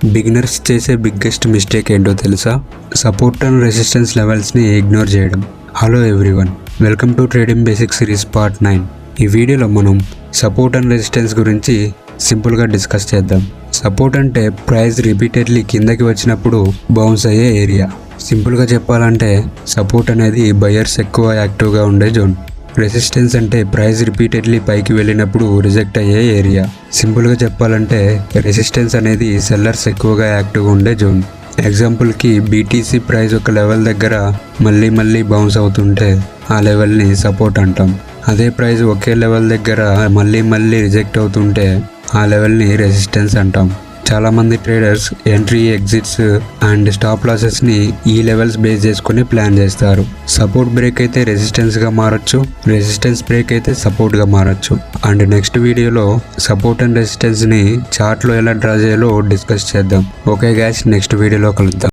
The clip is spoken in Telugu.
బిగినర్స్ చేసే బిగ్గెస్ట్ మిస్టేక్ ఏంటో తెలుసా? సపోర్ట్ అండ్ రెసిస్టెన్స్ లెవెల్స్ని ఇగ్నోర్ చేయడం. Hello everyone, welcome to trading basic series part 9. ఈ వీడియోలో మనం సపోర్ట్ అండ్ రెసిస్టెన్స్ గురించి సింపుల్గా డిస్కస్ చేద్దాం. సపోర్ట్ అంటే ప్రైస్ రిపీటెడ్లీ కిందకి వచ్చినప్పుడు బౌన్స్ అయ్యే ఏరియా. సింపుల్గా చెప్పాలంటే సపోర్ట్ అనేది బయర్స్ ఎక్కువ యాక్టివ్గా ఉండే జోన్. రెసిస్టెన్స్ అంటే ప్రైస్ రిపీటెడ్లీ పైకి వెళ్ళినప్పుడు రిజెక్ట్ అయ్యే ఏరియా. సింపుల్గా చెప్పాలంటే రెసిస్టెన్స్ అనేది సెల్లర్స్ ఎక్కువగా యాక్టివ్గా ఉండే జోన్. ఎగ్జాంపుల్కి బీటీసీ ప్రైస్ ఒక లెవెల్ దగ్గర మళ్ళీ బౌన్స్ అవుతుంటే ఆ లెవెల్ని సపోర్ట్ అంటాం. అదే ప్రైస్ ఒకే లెవెల్ దగ్గర మళ్ళీ రిజెక్ట్ అవుతుంటే ఆ లెవెల్ని రెసిస్టెన్స్ అంటాం. చాలామంది traders entry, exits and stop లాసెస్ని ఈ లెవెల్స్ బేస్ చేసుకుని ప్లాన్ చేస్తారు. సపోర్ట్ బ్రేక్ అయితే రెసిస్టెన్స్గా మారచ్చు, రెసిస్టెన్స్ బ్రేక్ అయితే సపోర్ట్గా మారచ్చు. అండ్ నెక్స్ట్ వీడియోలో సపోర్ట్ అండ్ రెసిస్టెన్స్ని చార్ట్లో ఎలా డ్రా చేయాలో డిస్కస్ చేద్దాం. ఓకే గైస్, నెక్స్ట్ వీడియోలో కలుద్దాం.